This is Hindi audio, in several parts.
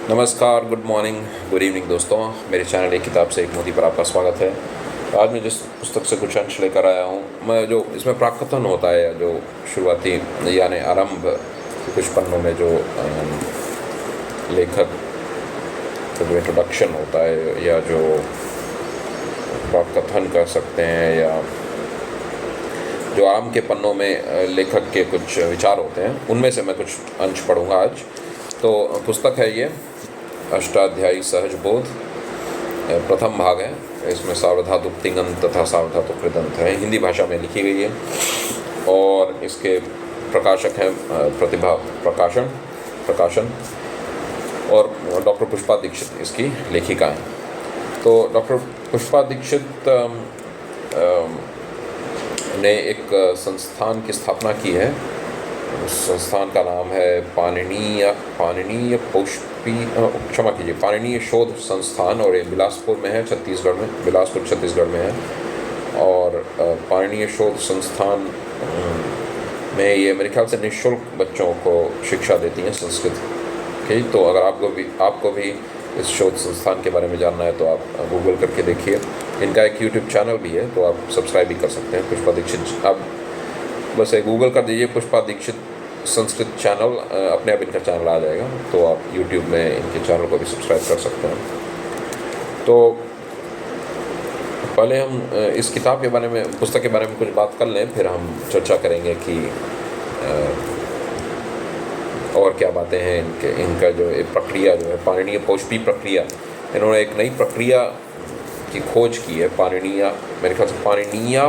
नमस्कार, गुड मॉर्निंग, गुड इवनिंग दोस्तों। मेरे चैनल एक किताब से एक मोती पर आपका स्वागत है। आज मैं जिस पुस्तक से कुछ अंश लेकर आया हूँ, मैं जो इसमें प्राकथन होता है, जो शुरुआती यानी आरंभ के कुछ पन्नों में जो लेखक का जो इंट्रोडक्शन होता है या जो प्राकथन कर सकते हैं, या जो आरंभ के पन्नों में लेखक के कुछ विचार होते हैं, उनमें से मैं कुछ अंश पढ़ूँगा आज। तो पुस्तक है ये अष्टाध्यायी सहज बोध, प्रथम भाग है। इसमें सार्वधातुक तिङन्त तथा सार्वधातुक कृदंत है, हिंदी भाषा में लिखी गई है और इसके प्रकाशक हैं प्रतिभा प्रकाशन और डॉक्टर पुष्पा दीक्षित इसकी लेखिका हैं। तो डॉक्टर पुष्पा दीक्षित ने एक संस्थान की स्थापना की है। उस संस्थान का नाम है पाणिनीय शोध संस्थान, और ये बिलासपुर में है, छत्तीसगढ़ में है। और पाणिनीय शोध संस्थान में ये मेरे ख्याल से निःशुल्क बच्चों को शिक्षा देती हैं संस्कृत की। तो अगर आपको भी इस शोध संस्थान के बारे में जानना है तो आप गूगल करके देखिए। इनका एक यूट्यूब चैनल भी है, तो आप सब्सक्राइब भी कर सकते हैं। पुष्पा दीक्षित, आप बस एक गूगल कर दीजिए पुष्पा दीक्षित संस्कृत चैनल, अपने आप इनका चैनल आ जाएगा। तो आप यूट्यूब में इनके चैनल को भी सब्सक्राइब कर सकते हैं। तो पहले हम इस किताब के बारे में, पुस्तक के बारे में कुछ बात कर लें, फिर हम चर्चा करेंगे कि और क्या बातें हैं इनका जो एक प्रक्रिया जो है, पाणिनीय पौष्पी प्रक्रिया। इन्होंने एक नई प्रक्रिया की खोज की है, मेरे ख्याल से पाणिनीय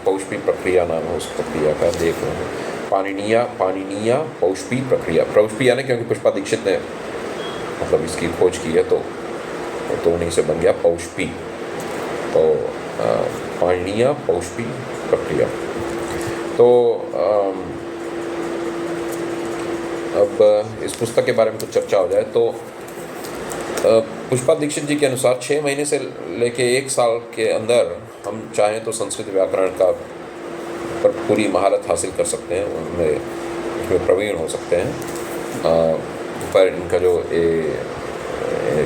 पौष्पी प्रक्रिया नाम है उस प्रक्रिया का। देख रहे हैं पाणिनीय पौष्पी प्रक्रिया, पौष्पी यानी क्योंकि पुष्पा दीक्षित ने मतलब इसकी खोज की है, तो उन्हीं से बन गया पौष्पी। तो पाणिनीय पौष्पी प्रक्रिया। तो अब इस पुस्तक के बारे में कुछ चर्चा हो जाए तो पुष्पा दीक्षित जी के अनुसार 6 महीने से लेके 1 साल के अंदर हम चाहें तो संस्कृत व्याकरण का पर पूरी महारत हासिल कर सकते हैं, उसमें प्रवीण हो सकते हैं। पर इनका जो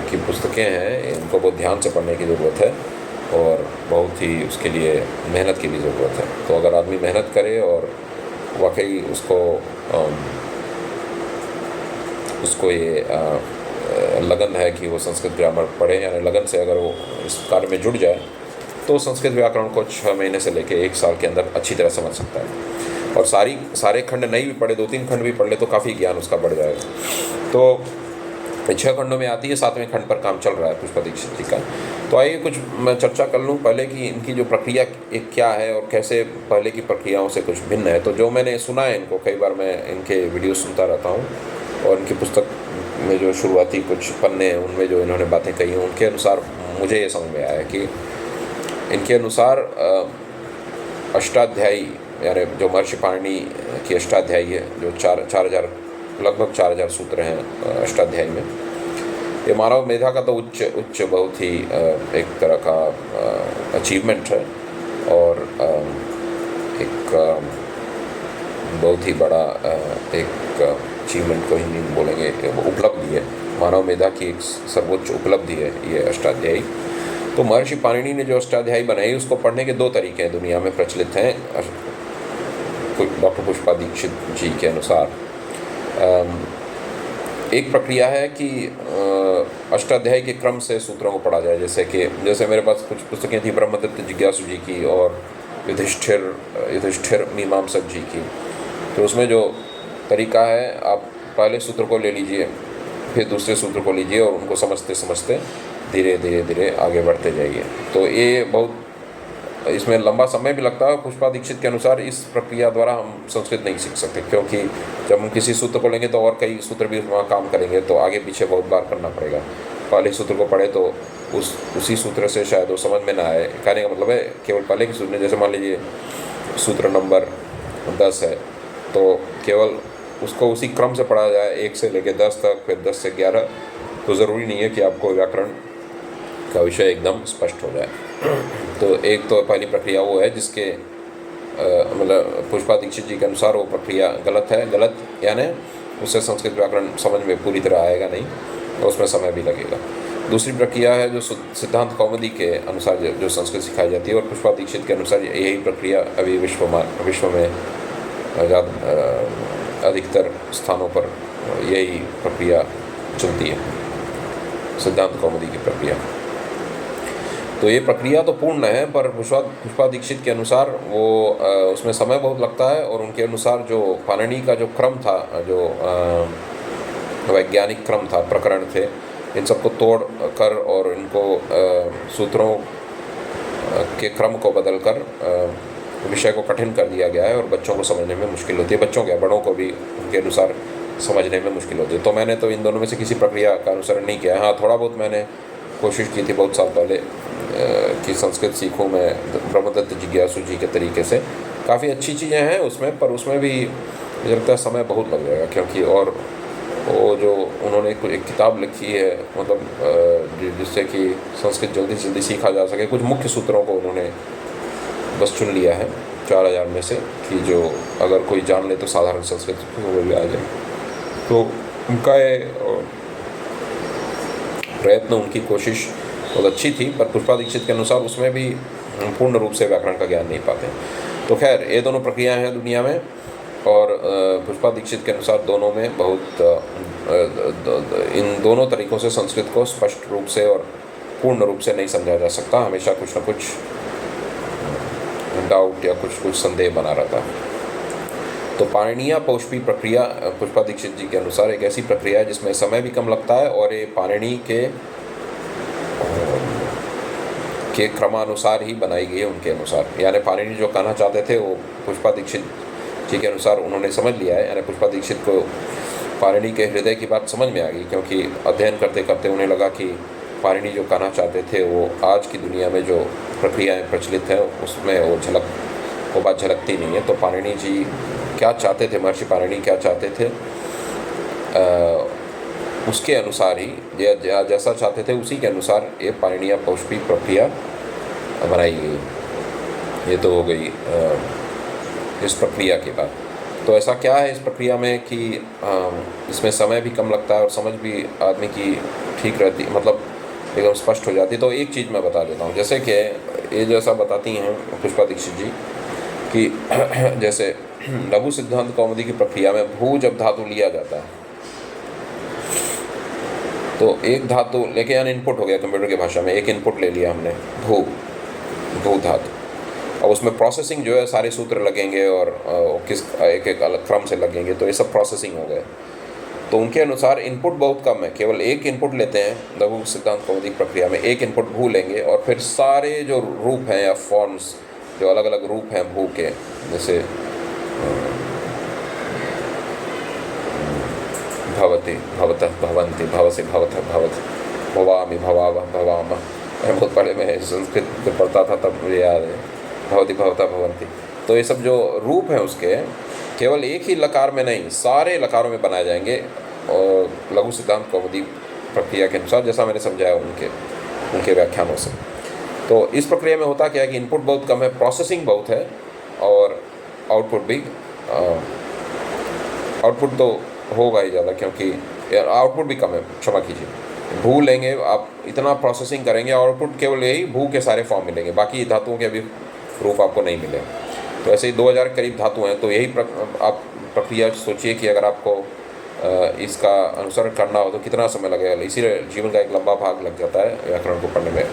की पुस्तकें हैं, इनको बहुत ध्यान से पढ़ने की ज़रूरत है और बहुत ही उसके लिए मेहनत की भी ज़रूरत है। तो अगर आदमी मेहनत करे और वाकई उसको ये लगन है कि वो संस्कृत ग्रामर पढ़े, यानी लगन से अगर वो इस कार्य में जुड़ जाए, तो संस्कृत व्याकरण को 6 महीने से लेकर 1 साल के अंदर अच्छी तरह समझ सकता है। और सारे खंड नहीं भी पढ़े, 2-3 खंड भी पढ़ ले तो काफ़ी ज्ञान उसका बढ़ जाएगा। तो 6 खंडों में आती है, 7वें खंड पर काम चल रहा है पुष्पा दीक्षित जी का। तो आइए कुछ मैं चर्चा कर लूँ पहले कि इनकी जो प्रक्रिया एक क्या है और कैसे पहले की प्रक्रियाओं से कुछ भिन्न है। तो जो मैंने सुना है इनको, कई बार मैं इनके वीडियो सुनता रहता हूँ, और इनकी पुस्तक में जो शुरुआती कुछ पन्ने हैं उनमें जो इन्होंने बातें कही हैं, उनके अनुसार मुझे ये समझ में आया कि इनके अनुसार अष्टाध्यायी, यानी जो महर्षि पाणिनि की अष्टाध्यायी है, जो 4000 लगभग 4000 सूत्र हैं अष्टाध्यायी में। ये मानव मेधा का तो उच्च बहुत ही एक तरह का अचीवमेंट है, और एक बहुत ही बड़ा एक अचीवमेंट को हिंदी में बोलेंगे, उपलब्धि है, मानव मेधा की एक सर्वोच्च उपलब्धि है ये अष्टाध्यायी। तो महर्षि पाणिनि ने जो अष्टाध्यायी बनाई, उसको पढ़ने के 2 तरीके हैं, दुनिया में प्रचलित हैं डॉक्टर पुष्पा दीक्षित जी के अनुसार। एक प्रक्रिया है कि अष्टाध्यायी के क्रम से सूत्रों को पढ़ा जाए, जैसे मेरे पास कुछ पुस्तकें थी ब्रह्मदत्त जिज्ञासु जी की और युधिष्ठिर मीमांसक जी की। तो उसमें जो तरीका है, आप पहले सूत्र को ले लीजिए, फिर दूसरे सूत्र को लीजिए, और उनको समझते समझते धीरे आगे बढ़ते जाइए। तो ये बहुत, इसमें लंबा समय भी लगता है। पुष्पा दीक्षित के अनुसार इस प्रक्रिया द्वारा हम संस्कृत नहीं सीख सकते, क्योंकि जब हम किसी सूत्र को लेंगे तो और कई सूत्र भी वहाँ काम करेंगे, तो आगे पीछे बहुत बार करना पड़ेगा। पहले सूत्र को पढ़े तो उसी सूत्र से शायद वो समझ में ना आए। कहने का मतलब है केवल पहले की सूत्र, जैसे मान लीजिए सूत्र नंबर 10 है, तो केवल उसको उसी क्रम से पढ़ा जाए 1 से लेकर 10 तक, फिर 10 से 11। तो ज़रूरी नहीं है कि आपको व्याकरण का विषय एकदम स्पष्ट हो जाए। तो एक तो पहली प्रक्रिया वो है जिसके मतलब पुष्पा दीक्षित जी के अनुसार वो प्रक्रिया गलत है, यानी उससे संस्कृत व्याकरण समझ में पूरी तरह आएगा नहीं। और उसमें समय भी लगेगा। दूसरी प्रक्रिया है जो सिद्धांत कौमुदी के अनुसार जो संस्कृत सिखाई जाती है, और पुष्पा दीक्षित के अनुसार यही प्रक्रिया अभी विश्व में अधिकतर स्थानों पर यही प्रक्रिया चलती है, सिद्धांत कौमुदी की प्रक्रिया। तो ये प्रक्रिया तो पूर्ण है, पर पुष्पा दीक्षित के अनुसार वो उसमें समय बहुत लगता है, और उनके अनुसार जो पाणिनि का जो क्रम था, जो वैज्ञानिक क्रम था, प्रकरण थे, इन सबको तोड़ कर और इनको सूत्रों के क्रम को बदल कर विषय को कठिन कर दिया गया है, और बच्चों को समझने में मुश्किल होती है, बच्चों क्या बड़ों को भी उनके अनुसार समझने में मुश्किल होती है। तो मैंने तो इन दोनों में से किसी प्रक्रिया का अनुसरण नहीं किया। हाँ, थोड़ा बहुत मैंने कोशिश की थी बहुत साल पहले कि संस्कृत सीखूं मैं ब्रह्मदत्त जिज्ञासु जी के तरीके से। काफ़ी अच्छी चीज़ें हैं उसमें, पर उसमें भी मुझे लगता है समय बहुत लग जाएगा, क्योंकि और वो जो उन्होंने एक किताब लिखी है, मतलब जिससे कि संस्कृत जल्दी से जल्दी सीखा जा सके, कुछ मुख्य सूत्रों को उन्होंने बस चुन लिया है 4000 में से, कि जो अगर कोई जान ले तो साधारण संस्कृत वो भी आ जाए। तो उनका ये प्रयत्न, उनकी कोशिश बहुत अच्छी थी, पर पुष्पा दीक्षित के अनुसार उसमें भी पूर्ण रूप से व्याकरण का ज्ञान नहीं पाते। तो खैर, ये दोनों प्रक्रियाएं हैं दुनिया में, और पुष्पा दीक्षित के अनुसार दोनों में बहुत इन दोनों तरीक़ों से संस्कृत को स्पष्ट रूप से और पूर्ण रूप से नहीं समझा जा सकता। हमेशा कुछ न कुछ डाउट या कुछ संदेह बना रहता है। तो पाणिनीय पौष्पी प्रक्रिया पुष्पा दीक्षित जी के अनुसार एक ऐसी प्रक्रिया है जिसमें समय भी कम लगता है, और ये पाणिनि के क्रमानुसार ही बनाई गई है उनके अनुसार। यानी पाणिनि जो कहना चाहते थे वो पुष्पा दीक्षित जी के अनुसार उन्होंने समझ लिया है। यानी पुष्पा दीक्षित को पाणिनि के हृदय की बात समझ में आ गई, क्योंकि अध्ययन करते करते उन्हें लगा कि पाणिनि जो कहना चाहते थे वो आज की दुनिया में जो प्रक्रियाएं प्रचलित हैं उसमें वो बात झलकती नहीं है। तो पाणिनि जी क्या चाहते थे, महर्षि पाणिनि क्या चाहते थे, उसके अनुसार ही जैसा चाहते थे उसी के अनुसार ये पाणिनीय पौष्पी प्रक्रिया बनाई गई। ये तो हो गई इस प्रक्रिया की बात। तो ऐसा क्या है इस प्रक्रिया में कि इसमें समय भी कम लगता है और समझ भी आदमी की ठीक रहती, मतलब एकदम स्पष्ट हो जाती। तो एक चीज़ मैं बता देता हूँ, जैसे कि ये जैसा बताती हैं पुष्पा दीक्षित जी कि जैसे लघु सिद्धांत कौमुदी की प्रक्रिया में भू जब धातु लिया जाता है तो एक धातु लेके, यानी इनपुट हो गया कंप्यूटर की भाषा में, एक इनपुट ले लिया हमने भू धातु। अब उसमें प्रोसेसिंग जो है सारे सूत्र लगेंगे और एक अलग क्रम से लगेंगे, तो ये सब प्रोसेसिंग हो गए। तो उनके अनुसार इनपुट बहुत कम है, केवल एक इनपुट लेते हैं लघु सिद्धांत कौमुदी प्रक्रिया में, एक इनपुट भू लेंगे और फिर सारे जो रूप हैं या फॉर्म्स, जो अलग अलग रूप हैं भू के, जैसे भवति भवतः भवन्ति, भवसि भवतः भवति, भवामि भवावः भवामः। मैं बहुत पहले मैं संस्कृत में पढ़ता था तब मुझे याद है, भवति भवतः भवन्ति। तो ये सब जो रूप हैं उसके केवल एक ही लकार में नहीं, सारे लकारों में बनाए जाएंगे, और लघु सिद्धांत कौमुदी प्रक्रिया के अनुसार, जैसा मैंने समझाया उनके व्याख्यानों से। तो इस प्रक्रिया में होता क्या है कि इनपुट बहुत कम है, प्रोसेसिंग बहुत है, और आउटपुट तो होगा ही ज़्यादा, क्योंकि आउटपुट भी कम है, क्षमा कीजिए। भू लेंगे आप, इतना प्रोसेसिंग करेंगे, आउटपुट केवल यही भू के सारे फॉर्म मिलेंगे, बाकी धातुओं के अभी रूप आपको नहीं मिले। तो ऐसे ही 2000 करीब धातु हैं। तो यही आप प्रक्रिया सोचिए कि अगर आपको इसका अनुसरण करना हो तो कितना समय लगेगा। इसीलिए जीवन का एक लंबा भाग लग जाता है व्याकरण को पढ़ने में,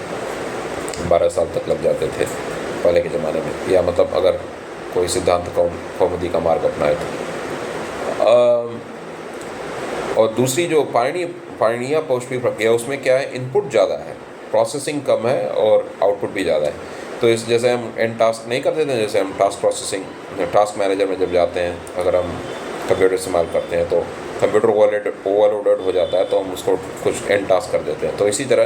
12 साल तक लग जाते थे पहले के ज़माने में, या मतलब अगर कोई सिद्धांत कौमुदी का मार्ग अपनाए तो। और दूसरी जो पाणिनीय पौष्पी प्रक्रिया, उसमें क्या है, इनपुट ज़्यादा है, प्रोसेसिंग कम है और आउटपुट भी ज़्यादा है। तो इस जैसे हम एंड टास्क नहीं करते थे, जैसे हम टास्क प्रोसेसिंग, टास्क मैनेजर में जब जाते हैं, अगर हम कंप्यूटर इस्तेमाल करते हैं तो कंप्यूटर ओवरलोडेड हो जाता है, तो हम उसको कुछ एंड टास्क कर देते हैं। तो इसी तरह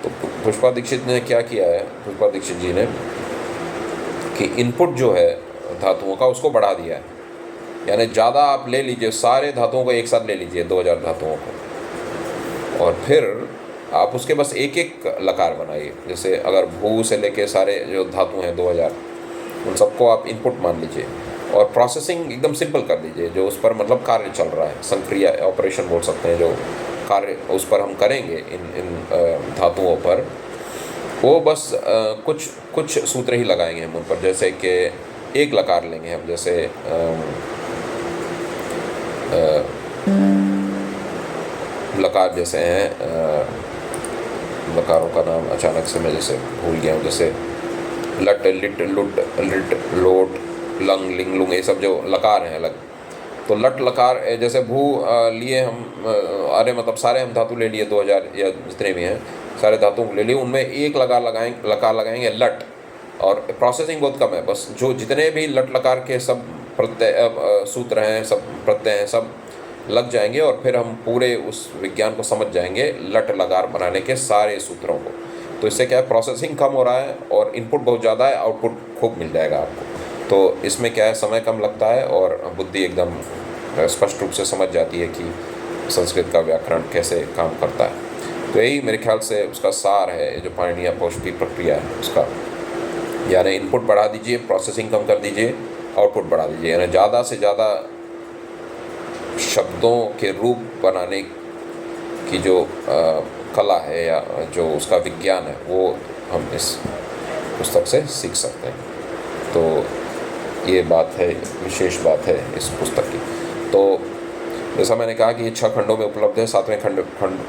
तो पुष्पा दीक्षित ने क्या किया है, पुष्पा दीक्षित जी ने, कि इनपुट जो है धातुओं का उसको बढ़ा दिया है। यानी ज़्यादा आप ले लीजिए, सारे धातुओं को एक साथ ले लीजिए, 2000 धातुओं को, और फिर आप उसके बस एक एक लकार बनाइए। जैसे अगर भू से लेके सारे जो धातु हैं 2000, उन सबको आप इनपुट मान लीजिए, और प्रोसेसिंग एकदम सिंपल कर दीजिए, जो उस पर मतलब कार्य चल रहा है, संक्रिया ऑपरेशन बोल सकते हैं, जो कार्य उस पर हम करेंगे इन धातुओं पर, वो बस कुछ कुछ सूत्र ही लगाएंगे हम उन पर। जैसे कि एक लकार लेंगे हम, जैसे लकार जैसे हैं, लकारों का नाम अचानक से मैं जैसे भूल गया हूँ, जैसे लट, लिट, लुट, लिट, लोट, लंग, लिंग, लुंग, ये सब जो लकार हैं अलग। तो लट लकार जैसे भू लिए हम, अरे मतलब सारे हम धातु ले लिए 2000 या जितने भी हैं सारे धातुओं को ले लिए, उनमें एक लकार लगाएंगे लट, और प्रोसेसिंग बहुत कम है, बस जो जितने भी लट लकार के सब प्रत्यय सूत्र हैं, सब प्रत्यय हैं, सब लग जाएंगे, और फिर हम पूरे उस विज्ञान को समझ जाएंगे लट लकार बनाने के सारे सूत्रों को। तो इससे क्या है, प्रोसेसिंग कम हो रहा है और इनपुट बहुत ज़्यादा है, आउटपुट खूब मिल जाएगा आपको। तो इसमें क्या है, समय कम लगता है और बुद्धि एकदम स्पष्ट रूप से समझ जाती है कि संस्कृत का व्याकरण कैसे काम करता है। तो यही मेरे ख्याल से उसका सार है, जो पाणिनीय अपौष्ट की प्रक्रिया है उसका, यानी इनपुट बढ़ा दीजिए, प्रोसेसिंग कम कर दीजिए, आउटपुट बढ़ा दीजिए, यानी ज़्यादा से ज़्यादा शब्दों के रूप बनाने की जो कला है या जो उसका विज्ञान है, वो हम इस पुस्तक से सीख सकते हैं। तो ये बात है, विशेष बात है इस पुस्तक की। तो जैसा मैंने कहा कि ये 6 खंडों में उपलब्ध है, 7वें खंड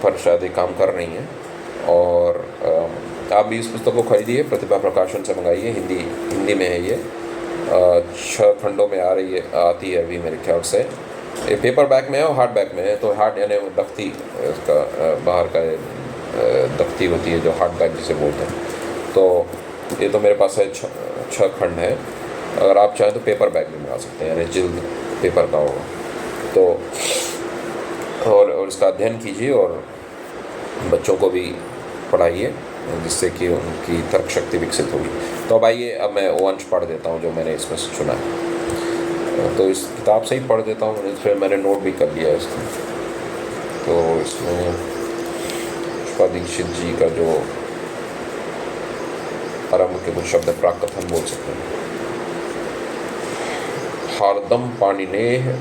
पर शायद ये काम कर रही हैं, और आप भी इस पुस्तक को खरीदिए, प्रतिभा प्रकाशन से मंगाइए, हिंदी में है ये, 6 खंडों में आती है अभी मेरे ख्याल से। ये पेपर बैक में है और हार्ड बैक में है। तो हार्ड यानी दख्ती, इसका बाहर का दख्ती होती है जो हार्ड बैक जिसे बोलते हैं। तो ये तो मेरे पास है 6 खंड है, अगर आप चाहें तो पेपर बैक भी मंगा सकते हैं, यानी जिल्द पेपर का होगा। तो और इसका अध्ययन कीजिए और बच्चों को भी पढ़ाइए, जिससे कि उनकी तर्क शक्ति विकसित होगी। तो अब आइए, अब मैं वो अंश पढ़ देता हूँ जो मैंने इसमें से चुना है। तो इस किताब से ही पढ़ देता हूँ, फिर मैंने नोट भी कर लिया है इसको। तो इसमें पुष्पा दीक्षित जी का जो आरंभ के कुछ शब्द प्राक कथन बोल सकते हैं। हार्दम पाणिनेय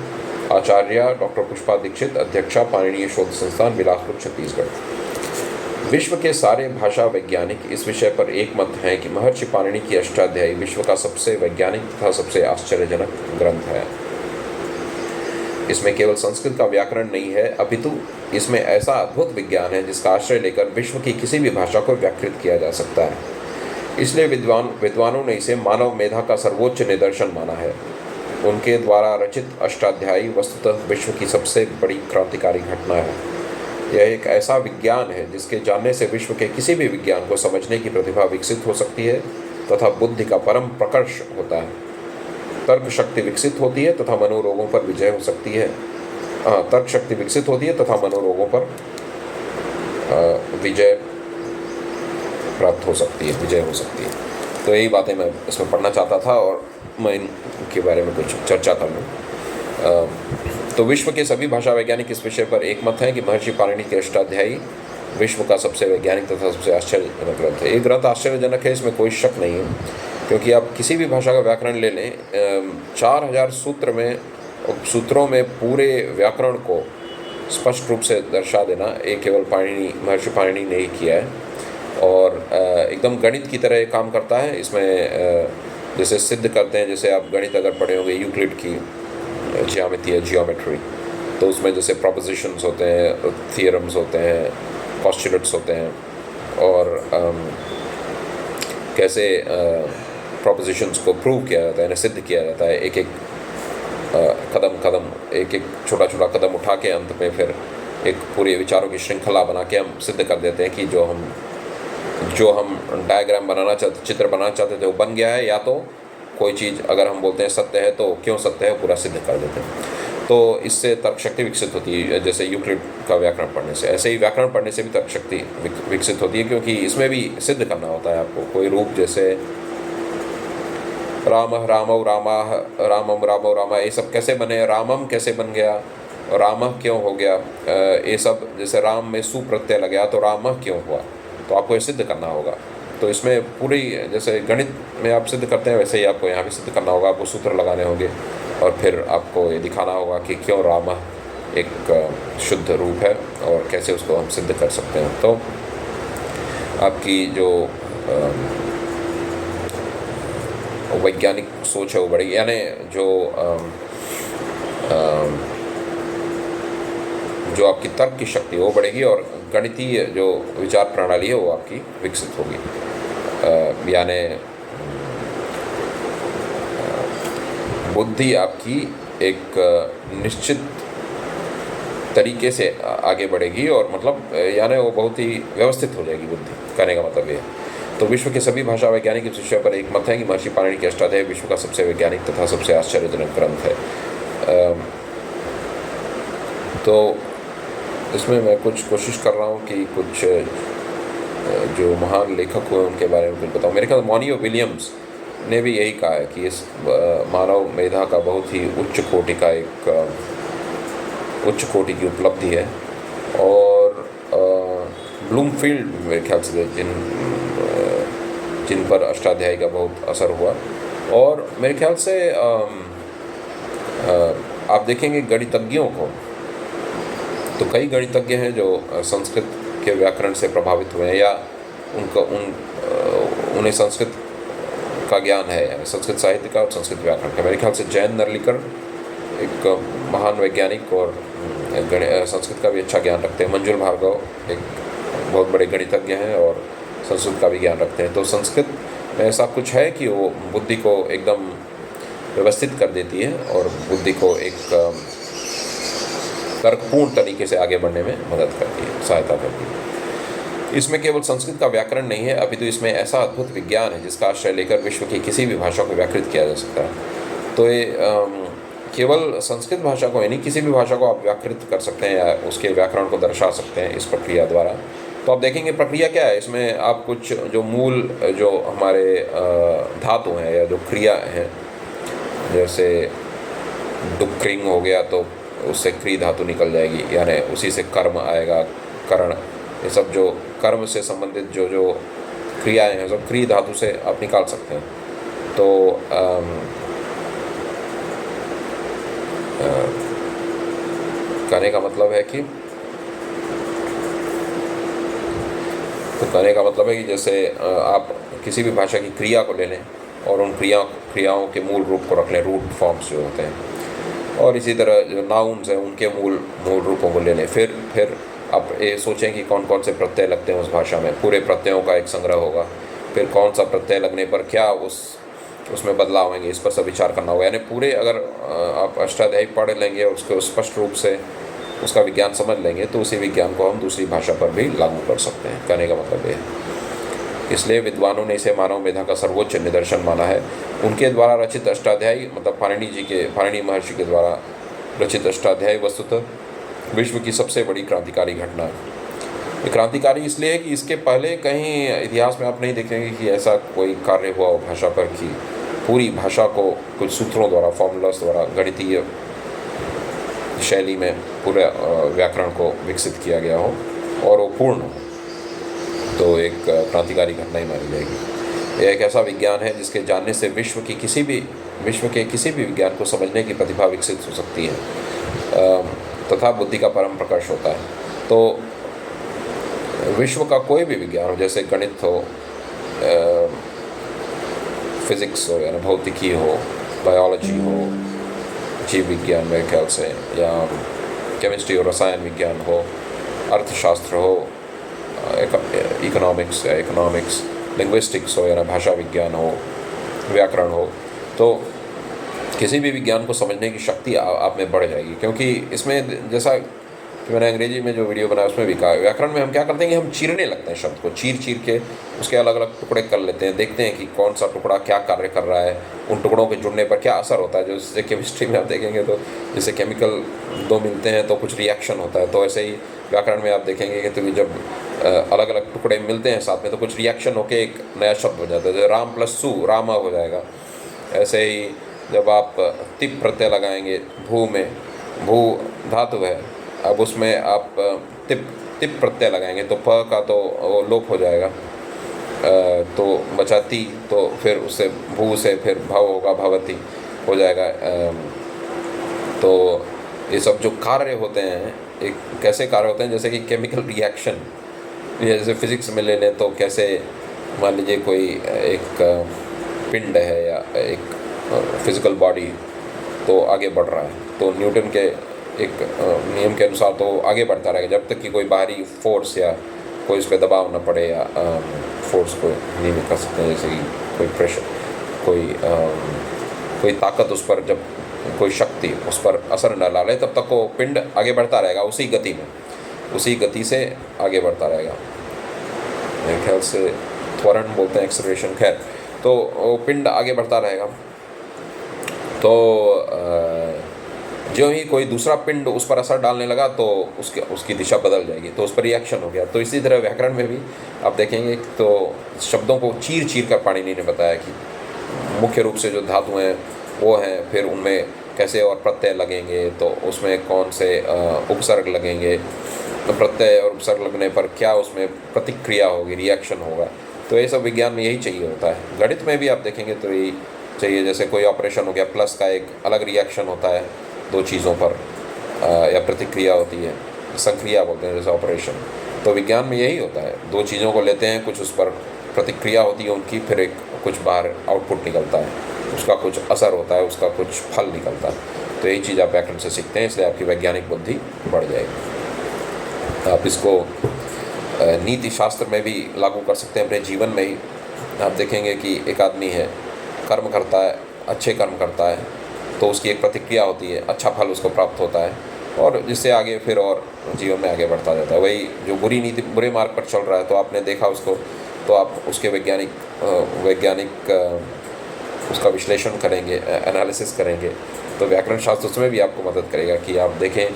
आचार्य डॉक्टर पुष्पा दीक्षित, अध्यक्षा पाणिनीय शोध संस्थान, बिलासपुर, छत्तीसगढ़। विश्व के सारे भाषा वैज्ञानिक इस विषय पर एकमत हैं कि महर्षि पाणिनि की अष्टाध्यायी विश्व का सबसे वैज्ञानिक तथा सबसे आश्चर्यजनक ग्रंथ है। इसमें केवल संस्कृत का व्याकरण नहीं है, अपितु इसमें ऐसा अद्भुत विज्ञान है जिसका आश्रय लेकर विश्व की किसी भी भाषा को व्याकृत किया जा सकता है। इसलिए विद्वानों ने इसे मानव मेधा का सर्वोच्च निदर्शन माना है। उनके द्वारा रचित अष्टाध्यायी वस्तुतः विश्व की सबसे बड़ी क्रांतिकारी घटना है। यह एक ऐसा विज्ञान है जिसके जानने से विश्व के किसी भी विज्ञान को समझने की प्रतिभा विकसित हो सकती है तथा बुद्धि का परम प्रकर्ष होता है। तर्क शक्ति विकसित होती है तथा मनोरोगों पर विजय हो सकती है। तर्क शक्ति विकसित होती है तथा मनोरोगों पर विजय प्राप्त हो सकती है, विजय हो सकती है। तो यही बातें मैं इसमें पढ़ना चाहता था और मैं इनके बारे में कुछ चर्चा कर लूँ। तो विश्व के सभी भाषा वैज्ञानिक इस विषय पर एकमत हैं कि महर्षि पाणिनि के अष्टाध्यायी विश्व का सबसे वैज्ञानिक तथा सबसे आश्चर्यजनक ग्रंथ है। ये ग्रंथ आश्चर्यजनक है, इसमें कोई शक नहीं है, क्योंकि आप किसी भी भाषा का व्याकरण ले लें, 4000 सूत्रों में पूरे व्याकरण को स्पष्ट रूप से दर्शा देना, ये केवल महर्षि पाणिनि ने ही किया है। और एकदम गणित की तरह काम करता है। इसमें जैसे सिद्ध करते हैं, जैसे आप गणित अगर पढ़े होंगे, यूक्लिड की ज्यामिति है, जियोमेट्री, तो उसमें जैसे प्रोपोजिशंस होते हैं, थियरम्स होते हैं, पोस्टुलेट्स होते हैं, और कैसे प्रोपोजिशंस को प्रूव किया जाता है, सिद्ध किया जाता है, एक एक कदम, एक एक छोटा छोटा कदम उठा के अंत में फिर एक पूरे विचारों की श्रृंखला बना के हम सिद्ध कर देते हैं कि जो हम डायग्राम बनाना चाहते, चित्र बनाना चाहते थे, वो बन गया है। या तो कोई चीज़ अगर हम बोलते हैं सत्य है, तो क्यों सत्य है पूरा सिद्ध कर देते हैं। तो इससे तर्क शक्ति विकसित होती है, जैसे यूक्लिड का व्याकरण पढ़ने से। ऐसे ही व्याकरण पढ़ने से भी तर्क शक्ति विकसित होती है, क्योंकि इसमें भी सिद्ध करना होता है आपको। कोई रूप, जैसे रामः रामौ रामाः, रामम रामौ रामा, ये सब कैसे बने, रामम कैसे बन गया, रामः क्यों हो गया, ये सब, जैसे राम में सु प्रत्यय लग गया तो रामः क्यों हुआ, तो आपको ये सिद्ध करना होगा। तो इसमें पूरी, जैसे गणित में आप सिद्ध करते हैं, वैसे ही आपको यहाँ भी सिद्ध करना होगा। आपको सूत्र लगाने होंगे और फिर आपको ये दिखाना होगा कि क्यों रामः एक शुद्ध रूप है और कैसे उसको हम सिद्ध कर सकते हैं। तो आपकी जो वैज्ञानिक सोच है वो बढ़ेगी, यानी जो आपकी तर्क की शक्ति है वो बढ़ेगी और गणितीय जो विचार प्रणाली है वो आपकी विकसित होगी। यानी बुद्धि आपकी एक निश्चित तरीके से आगे बढ़ेगी और मतलब यानी वो बहुत ही व्यवस्थित हो जाएगी बुद्धि, कहने का मतलब ये है। तो विश्व के सभी भाषा वैज्ञानिक इस विषय पर एक मत है कि महर्षि पाणिनि की अष्टाध्यायी विश्व का सबसे वैज्ञानिक तथा सबसे आश्चर्यजनक ग्रंथ है। तो इसमें मैं कुछ कोशिश कर रहा हूँ कि कुछ जो महान लेखक हुए उनके बारे में कुछ बताऊँ। मेरे ख्याल मॉनी और विलियम्स ने भी यही कहा है कि इस मानव मेधा का बहुत ही उच्च कोटि का एक उच्च कोटि की उपलब्धि है। और ब्लूमफील्ड मेरे ख्याल से जिन पर अष्टाध्यायी का बहुत असर हुआ। और मेरे ख्याल से आप देखेंगे गणितज्ञों को, तो कई गणितज्ञ हैं जो संस्कृत के व्याकरण से प्रभावित हुए हैं या उन्हें संस्कृत का ज्ञान है, यानी संस्कृत साहित्य का और संस्कृत व्याकरण का। मेरे ख्याल से जयन नरलिकर एक महान वैज्ञानिक और संस्कृत का भी अच्छा ज्ञान रखते हैं। मंजुल भार्गव एक बहुत बड़े गणितज्ञ हैं और संस्कृत का भी ज्ञान रखते हैं। तो संस्कृत में ऐसा कुछ है कि वो बुद्धि को एकदम व्यवस्थित कर देती है और बुद्धि को एक तर्कपूर्ण तरीके से आगे बढ़ने में मदद करती है, सहायता करती है। इसमें केवल संस्कृत का व्याकरण नहीं है, अभी तो इसमें ऐसा अद्भुत विज्ञान है जिसका आश्रय लेकर विश्व की किसी भी भाषा को व्याकृत किया जा सकता है। तो ये केवल संस्कृत भाषा को नहीं, किसी भी भाषा को आप व्याकृत कर सकते हैं या उसके व्याकरण को दर्शा सकते हैं इस प्रक्रिया द्वारा। तो आप देखेंगे प्रक्रिया क्या है इसमें। आप कुछ जो मूल जो हमारे धातु हैं या जो क्रिया हैं, जैसे डुक्रिंग हो गया तो उससे क्री धातु निकल जाएगी, यानी उसी से कर्म आएगा, करण, ये सब जो कर्म से संबंधित जो क्रियाएं हैं सब क्री धातु से आप निकाल सकते हैं। तो कहने का मतलब है कि जैसे आप किसी भी भाषा की क्रिया को ले लें और उन क्रियाओं के मूल रूप को रख लें, रूट फॉर्म्स जो होते हैं, और इसी तरह जो नाउन्स हैं उनके मूल रूपों को ले लें। फिर आप ये सोचें कि कौन कौन से प्रत्यय लगते हैं उस भाषा में, पूरे प्रत्ययों का एक संग्रह होगा। फिर कौन सा प्रत्यय लगने पर क्या उसमें बदलाव आएंगे, इस पर सब विचार करना होगा। यानी पूरे अगर आप अष्टाध्यायी पढ़ लेंगे और उसको स्पष्ट रूप से उसका विज्ञान समझ लेंगे तो उसी विज्ञान को हम दूसरी भाषा पर भी लागू कर सकते हैं, कहने का मतलब ये है। इसलिए विद्वानों ने इसे मानव मेधा का सर्वोच्च निदर्शन माना है। उनके द्वारा रचित अष्टाध्यायी, मतलब पाणिनि महर्षि के द्वारा रचित अष्टाध्यायी वस्तुतः विश्व की सबसे बड़ी क्रांतिकारी घटना है। ये क्रांतिकारी इसलिए है कि इसके पहले कहीं इतिहास में आप नहीं देखेंगे कि ऐसा कोई कार्य हुआ हो भाषा पर कि पूरी भाषा को कुछ सूत्रों द्वारा, फॉर्मूलास द्वारा, गणितीय शैली में पूरे व्याकरण को विकसित किया गया हो और वो पूर्ण हो। तो एक क्रांतिकारी घटना ही मानी जाएगी। यह एक ऐसा विज्ञान है जिसके जानने से विश्व के किसी भी विज्ञान को समझने की प्रतिभा विकसित हो सकती है तथा बुद्धि का परम प्रकाश होता है। तो विश्व का कोई भी विज्ञान हो, जैसे गणित हो, फिज़िक्स हो, यानी भौतिकी हो, बायोलॉजी हो, जीव विज्ञान मेरे ख्याल से, या केमिस्ट्री और रसायन विज्ञान हो, अर्थशास्त्र हो, इकोनॉमिक्स, लिंग्विस्टिक्स हो, यानी भाषा विज्ञान हो, व्याकरण हो, तो किसी भी विज्ञान को समझने की शक्ति आप में बढ़ जाएगी। क्योंकि इसमें जैसा कि मैंने अंग्रेजी में जो वीडियो बनाया उसमें भी कहा, व्याकरण में हम क्या करते हैं कि हम चीरने लगते हैं शब्द को, चीर के उसके अलग अलग टुकड़े कर लेते हैं, देखते हैं कि कौन सा टुकड़ा क्या कार्य कर रहा है, उन टुकड़ों के जुड़ने पर क्या असर होता है। जो जैसे केमिस्ट्री में आप देखेंगे तो जैसे केमिकल दो मिलते हैं तो कुछ रिएक्शन होता है, तो ऐसे ही व्याकरण में आप देखेंगे कि तो जब अलग अलग टुकड़े मिलते हैं साथ में तो कुछ रिएक्शन होकर एक नया शब्द हो जाता है, जैसे राम प्लस सु रामा हो जाएगा। ऐसे ही जब आप तिप प्रत्यय लगाएंगे भू में, भू धातु है, अब उसमें आप तिप प्रत्यय लगाएंगे तो प का तो वो लोप हो जाएगा, तो बचा ती, तो फिर उससे भू से फिर भव होगा, भवती हो जाएगा। तो ये सब जो कार्य होते हैं, एक कैसे कार्य होते हैं, जैसे कि केमिकल रिएक्शन, जैसे फिज़िक्स में ले लें तो कैसे मान लीजिए कोई एक पिंड है या एक फिज़िकल बॉडी तो आगे बढ़ रहा है, तो न्यूटन के एक नियम के अनुसार तो आगे बढ़ता रहेगा जब तक कि कोई बाहरी फोर्स या कोई उस पर दबाव न पड़े, या फोर्स को नहीं कर सकते हैं, जैसे कि कोई प्रेशर, कोई ताकत उस पर, जब कोई शक्ति उस पर असर न डाले तब तक वो पिंड आगे बढ़ता रहेगा उसी गति में, उसी गति से आगे बढ़ता रहेगा। मेरे ख्याल से त्वरण बोलते हैं, एक्सेलरेशन, खैर, तो वो पिंड आगे बढ़ता रहेगा। तो जो ही कोई दूसरा पिंड उस पर असर डालने लगा तो उसकी दिशा बदल जाएगी, तो उस पर रिएक्शन हो गया। तो इसी तरह व्याकरण में भी आप देखेंगे तो शब्दों को चीर चीर कर पाणिनि ने बताया कि मुख्य रूप से जो धातु हैं वो हैं, फिर उनमें कैसे और प्रत्यय लगेंगे, तो उसमें कौन से उपसर्ग लगेंगे, तो प्रत्यय और उपसर्ग लगने पर क्या उसमें प्रतिक्रिया होगी, रिएक्शन होगा। तो ये सब विज्ञान में यही चाहिए होता है। गणित में भी आप देखेंगे तो यही चाहिए, जैसे कोई ऑपरेशन हो गया, प्लस का एक अलग रिएक्शन होता है दो चीज़ों पर, या प्रतिक्रिया होती है, संक्रिया बोलते हैं जैसे ऑपरेशन। तो विज्ञान में यही होता है, दो चीज़ों को लेते हैं, कुछ उस पर प्रतिक्रिया होती है उनकी, फिर एक कुछ बाहर आउटपुट निकलता है, उसका कुछ असर होता है, उसका कुछ फल निकलता है। तो यही चीज़ आप व्याकरण से सीखते हैं, इसलिए आपकी वैज्ञानिक बुद्धि बढ़ जाएगी। आप इसको नीति शास्त्र में भी लागू कर सकते हैं अपने जीवन में ही। आप देखेंगे कि एक आदमी है, कर्म करता है, अच्छे कर्म करता है, तो उसकी एक प्रतिक्रिया होती है, अच्छा फल उसको प्राप्त होता है, और जिससे आगे फिर और जीवन में आगे बढ़ता जाता है। वही जो बुरे मार्ग पर चल रहा है, तो आपने देखा उसको, तो आप उसके वैज्ञानिक उसका विश्लेषण करेंगे, एनालिसिस करेंगे, तो व्याकरण शास्त्र उसमें भी आपको मदद करेगा कि आप देखें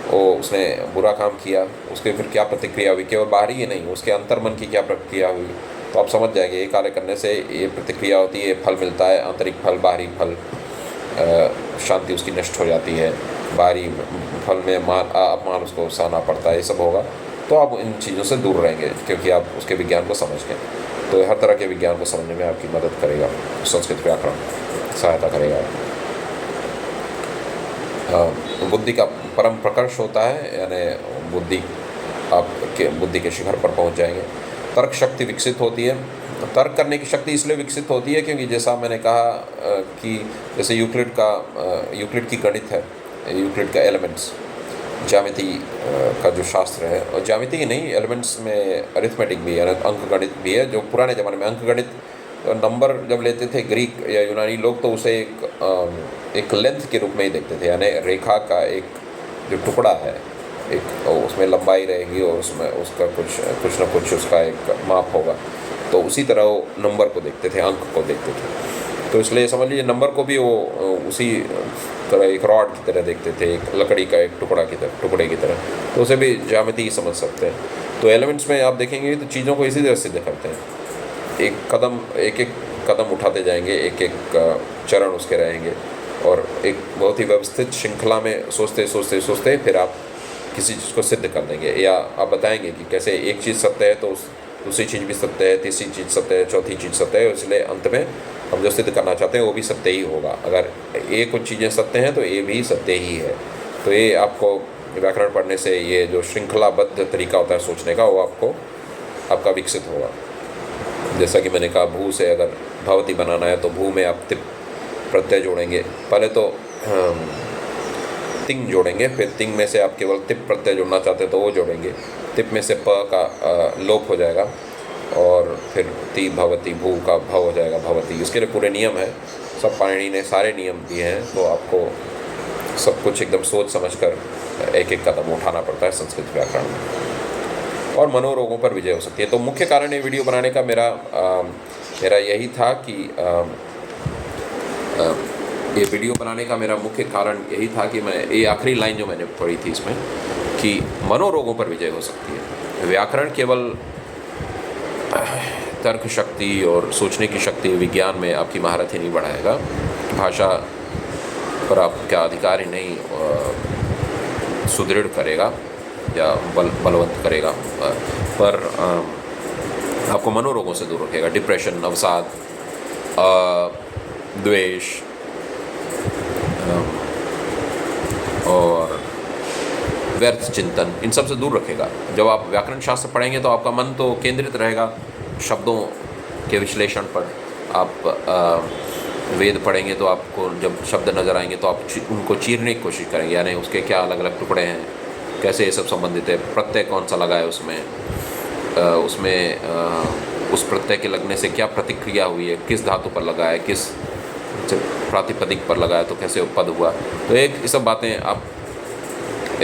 वो उसने बुरा काम किया, उसके फिर क्या प्रतिक्रिया हुई, केवल बाहरी ही नहीं, उसके अंतर्मन की क्या प्रतिक्रिया हुई। तो आप समझ जाएंगे ये कार्य करने से ये प्रतिक्रिया होती है, फल मिलता है, आंतरिक फल, बाहरी फल, शांति उसकी नष्ट हो जाती है, बाहरी फल में अपमान उसको सहना पड़ता है, ये सब होगा। तो आप इन चीज़ों से दूर रहेंगे क्योंकि आप उसके विज्ञान को समझ गए। तो हर तरह के विज्ञान को समझने में आपकी मदद करेगा, संस्कृत व्याकरण सहायता करेगा। बुद्धि का परम प्रकर्ष होता है, यानी आपके बुद्धि के शिखर पर पहुंच जाएंगे। तर्क शक्ति विकसित होती है। तर्क करने की शक्ति इसलिए विकसित होती है क्योंकि जैसा मैंने कहा कि जैसे यूक्लिड की गणित है, यूक्लिड का एलिमेंट्स, ज्यामिति का जो शास्त्र है, और ज्यामिति ही नहीं, एलिमेंट्स में अरिथमेटिक भी है, अंक गणित भी है। जो पुराने ज़माने में अंक गणित नंबर जब लेते थे ग्रीक या यूनानी लोग, तो उसे एक लेंथ के रूप में ही देखते थे, यानी रेखा का एक जो टुकड़ा है, एक उसमें लंबाई रहेगी और उसमें उसका कुछ ना कुछ उसका एक माप होगा। तो उसी तरह वो नंबर को देखते थे, अंक को देखते थे। तो इसलिए समझ लीजिए नंबर को भी वो उसी तरह एक रॉड की तरह देखते थे, एक लकड़ी का एक टुकड़े की तरह। तो उसे भी ज्यामिति ही समझ सकते हैं। तो एलिमेंट्स में आप देखेंगे तो चीज़ों को इसी तरह सिद्ध करते हैं, एक एक कदम उठाते जाएंगे, एक एक चरण उसके रहेंगे, और एक बहुत ही व्यवस्थित श्रृंखला में सोचते फिर आप किसी चीज़ को सिद्ध कर देंगे, या आप बताएंगे कि कैसे एक चीज़ सत्य है तो दूसरी चीज़ भी सत्य है, तीसरी चीज़ सत्य है, चौथी चीज़ सत्य है। इसलिए अंत में हम जो सिद्ध करना चाहते हैं वो भी सत्य ही होगा। अगर ये कुछ चीज़ें सत्य हैं तो ये भी सत्य ही है। तो ये आपको व्याकरण पढ़ने से ये जो श्रृंखलाबद्ध तरीका होता है सोचने का, वो आपका विकसित होगा। जैसा कि मैंने कहा, भू से अगर भवती बनाना है तो भू में आप तिप प्रत्यय जोड़ेंगे, पहले तो तिंग जोड़ेंगे, फिर तिंग में से आप केवल तिप प्रत्यय जोड़ना चाहते हैं तो वो जोड़ेंगे, तिप में से प का लोप हो जाएगा, और फिर ती भवती, भू का भव हो जाएगा भवती। इसके लिए पूरे नियम है, सब पाणिनि ने सारे नियम दिए हैं। तो आपको सब कुछ एकदम सोच समझकर एक एक कदम उठाना पड़ता है संस्कृत व्याकरण में, और मनोरोगों पर विजय हो सकती है। तो मुख्य कारण ये वीडियो बनाने का मेरा यही था कि ये वीडियो बनाने का मेरा मुख्य कारण यही था कि मैं ये आखिरी लाइन जो मैंने पढ़ी थी इसमें, कि मनोरोगों पर विजय हो सकती है। व्याकरण केवल तर्क शक्ति और सोचने की शक्ति, विज्ञान में आपकी महारत ही नहीं बढ़ाएगा, भाषा पर आपका अधिकार ही नहीं सुदृढ़ करेगा या बलवंत करेगा, पर आपको मनोरोगों से दूर रखेगा। डिप्रेशन, अवसाद, द्वेष और व्यर्थ चिंतन, इन सब से दूर रखेगा। जब आप व्याकरण शास्त्र पढ़ेंगे तो आपका मन तो केंद्रित रहेगा शब्दों के विश्लेषण पर। आप वेद पढ़ेंगे तो आपको जब शब्द नज़र आएंगे तो आप उनको चीरने की कोशिश करेंगे, यानी उसके क्या अलग अलग टुकड़े हैं, कैसे ये सब संबंधित है, प्रत्यय कौन सा लगा है उसमें, उस प्रत्यय के लगने से क्या प्रतिक्रिया हुई है, किस धातु पर लगा है, किस प्रातिपदिक पर लगा है, तो कैसे पद हुआ। तो ये सब बातें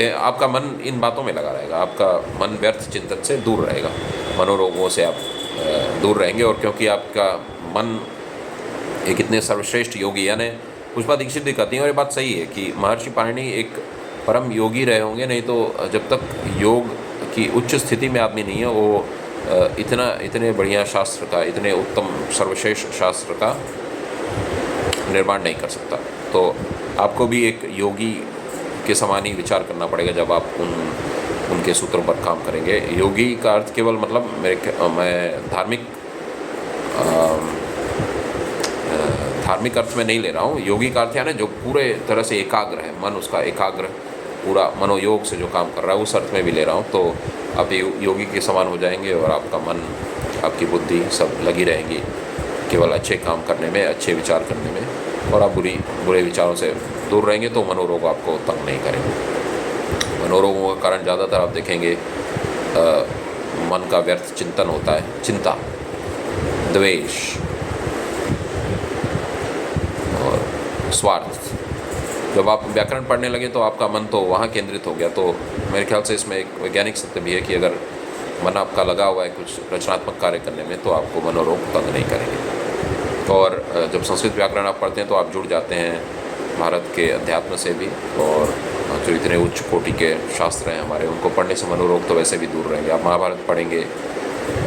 आपका मन इन बातों में लगा रहेगा, आपका मन व्यर्थ चिंतन से दूर रहेगा, मनोरोगों से आप दूर रहेंगे। और क्योंकि आपका मन एक इतने सर्वश्रेष्ठ योगी, यानी पुष्पा दीक्षित भी कहती हैं और ये बात सही है कि महर्षि पाणिनि एक परम योगी रहे होंगे, नहीं तो जब तक योग की उच्च स्थिति में आदमी नहीं है वो इतने बढ़िया शास्त्र का, इतने उत्तम सर्वश्रेष्ठ शास्त्र का निर्माण नहीं कर सकता। तो आपको भी एक योगी के समान ही विचार करना पड़ेगा जब आप उनके सूत्रों पर काम करेंगे। योगी का अर्थ केवल मतलब मैं धार्मिक अर्थ में नहीं ले रहा हूँ। योगी का अर्थ है ना जो पूरे तरह से एकाग्र है, मन उसका एकाग्र, पूरा मनोयोग से जो काम कर रहा है, उस अर्थ में भी ले रहा हूँ। तो आप योगी के समान हो जाएंगे और आपका मन, आपकी बुद्धि सब लगी रहेंगी केवल अच्छे काम करने में, अच्छे विचार करने में, और आप बुरे विचारों से दूर रहेंगे तो मनोरोग आपको तंग नहीं करेंगे। मनोरोगों का कारण ज़्यादातर आप देखेंगे मन का व्यर्थ चिंतन होता है, चिंता, द्वेष और स्वार्थ। जब आप व्याकरण पढ़ने लगे तो आपका मन तो वहाँ केंद्रित हो गया। तो मेरे ख्याल से इसमें एक वैज्ञानिक सत्य भी है कि अगर मन आपका लगा हुआ है कुछ रचनात्मक कार्य करने में तो आपको मनोरोग तंग नहीं करेंगे। और जब संस्कृत व्याकरण आप पढ़ते हैं तो आप जुड़ जाते हैं भारत के अध्यात्म से भी, और जो इतने उच्च कोटि के शास्त्र हैं हमारे, उनको पढ़ने से मनोरोग तो वैसे भी दूर रहेंगे। आप महाभारत पढ़ेंगे,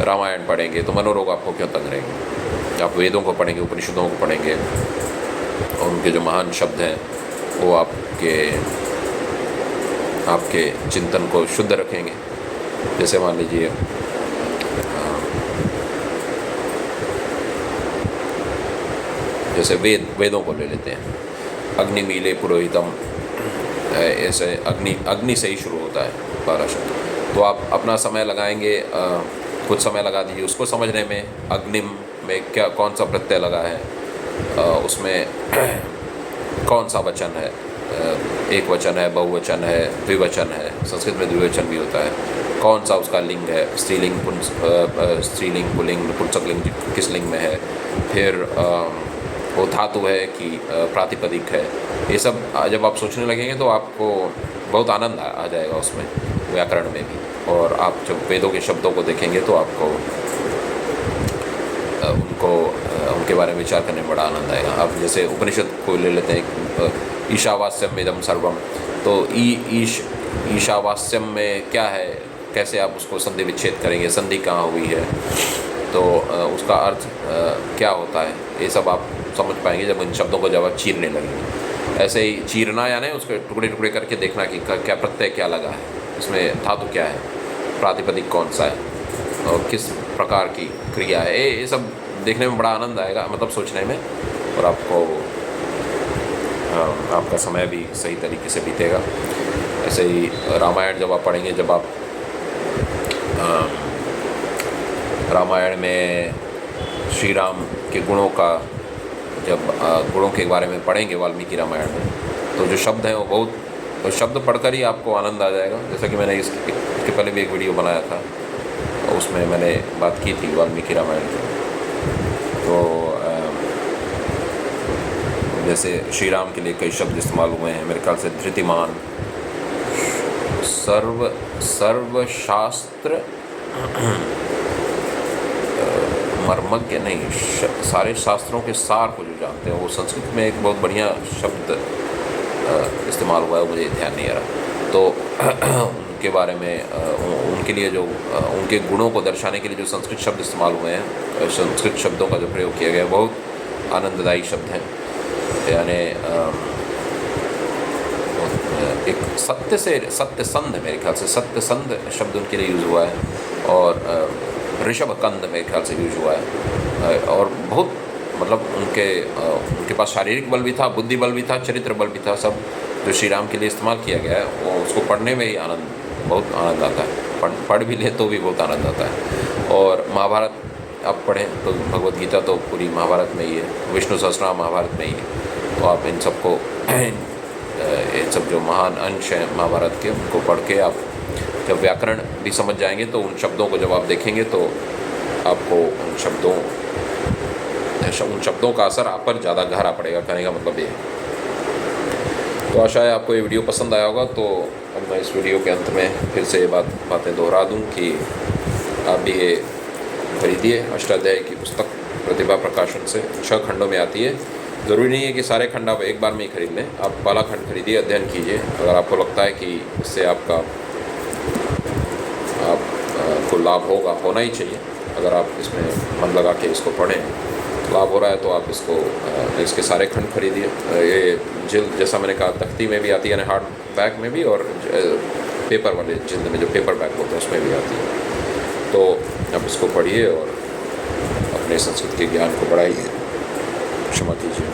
रामायण पढ़ेंगे तो मनोरोग आपको क्यों तंग रहेंगे। आप वेदों को पढ़ेंगे, उपनिषदों को पढ़ेंगे और उनके जो महान शब्द हैं वो आपके चिंतन को शुद्ध रखेंगे। जैसे मान लीजिए जैसे वेदों को ले लेते हैं, अग्नि मीले पुरोहितम, ऐसे अग्नि से ही शुरू होता है 12 शब्द। तो आप अपना समय लगाएंगे, कुछ समय लगा दीजिए उसको समझने में, अग्निम में क्या कौन सा प्रत्यय लगा है, उसमें कौन सा वचन है, एक वचन है, बहुवचन है, द्विवचन है, संस्कृत में द्विवचन भी होता है, कौन सा उसका लिंग है, स्त्रीलिंग पुल्लिंग नपुंसकलिंग किस लिंग में है, फिर वो धातु है कि प्रातिपदिक है। ये सब जब आप सोचने लगेंगे तो आपको बहुत आनंद आ जाएगा उसमें, व्याकरण में भी। और आप जब वेदों के शब्दों को देखेंगे तो आपको उनके बारे में विचार करने में बड़ा आनंद आएगा। अब जैसे उपनिषद को ले लेते हैं, ईशावास्यम इदम सर्वम, तो ईशावास्यम में क्या है, कैसे आप उसको संधि विच्छेद करेंगे, संधि कहाँ हुई है, तो उसका अर्थ क्या होता है, ये सब आप समझ पाएंगे जब इन शब्दों को जब आप चीरने लगेंगे। ऐसे ही चीरना यानी उसके टुकड़े टुकड़े करके देखना कि क्या प्रत्यय क्या लगा है, इसमें धातु क्या है, प्रातिपदिक कौन सा है और किस प्रकार की क्रिया है, ये सब देखने में बड़ा आनंद आएगा, मतलब सोचने में, और आपका समय भी सही तरीके से बीतेगा। ऐसे ही रामायण जब आप पढ़ेंगे, जब आप रामायण में श्री राम के गुणों का जब गुणों के बारे में पढ़ेंगे वाल्मीकि रामायण में, तो जो शब्द हैं वो बहुत शब्द पढ़कर ही आपको आनंद आ जाएगा। जैसा कि मैंने इसके पहले भी एक वीडियो बनाया था, उसमें मैंने बात की थी वाल्मीकि रामायण की। तो जैसे श्री राम के लिए कई शब्द इस्तेमाल हुए हैं, मेरे ख्याल से धृतिमान, सर्वशास्त्र मर्मज्ञ नहीं, सारे शास्त्रों के सार को जो जानते हैं, वो संस्कृत में एक बहुत बढ़िया शब्द इस्तेमाल हुआ है, मुझे ध्यान नहीं आ रहा। तो उनके बारे में उनके लिए जो उनके गुणों को दर्शाने के लिए जो संस्कृत शब्द इस्तेमाल हुए हैं, संस्कृत शब्दों का जो प्रयोग किया गया है, बहुत आनंददायी शब्द हैं। यानी एक सत्यसंध, मेरे ख्याल से सत्यसंध शब्द उनके लिए यूज़ हुआ है, और ऋषभकंद मेरे ख्याल से यूज हुआ है। और बहुत मतलब उनके पास शारीरिक बल भी था, बुद्धि बल भी था, चरित्र बल भी था, सब जो श्री राम के लिए इस्तेमाल किया गया है वो उसको पढ़ने में ही बहुत आनंद आता है। पढ़ भी ले तो भी बहुत आनंद आता है। और महाभारत आप पढ़ें तो भगवद गीता तो पूरी महाभारत में ही है, विष्णु सहस्त्रनाम महाभारत में ही है। तो आप इन सबको ये सब जो महान अंश हैं महाभारत के उनको पढ़ के आप जब व्याकरण भी समझ जाएंगे तो उन शब्दों को जब आप देखेंगे तो आपको उन शब्दों का असर आप पर ज़्यादा गहरा पड़ेगा। कहने का मतलब ये है। तो आशा है आपको ये वीडियो पसंद आया होगा। तो अब मैं इस वीडियो के अंत में फिर से ये बातें दोहरा दूँ कि आप भी ये खरीदिए अष्टाध्यायी की पुस्तक प्रतिभा प्रकाशन से। 6 खंडों में आती है। ज़रूरी नहीं है कि सारे खंड आप एक बार में ही खरीद लें। आप पहला खंड खरीदिए, अध्ययन कीजिए। अगर आपको लगता है कि इससे आपको लाभ होना ही चाहिए, अगर आप इसमें मन लगा के इसको पढ़ें, लाभ हो रहा है तो आप इसके सारे खंड खरीदिए। ये जिल्द जैसा मैंने कहा तख्ती में भी आती है, यानी हार्ड बैक में भी, और पेपर वाले जिल्द में जो पेपर बैक होता है उसमें भी आती है। तो आप इसको पढ़िए और अपने संस्कृत के ज्ञान को बढ़ाइए। क्षमा कीजिए।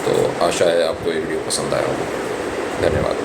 तो आशा है आपको ये वीडियो पसंद आया होगा। धन्यवाद।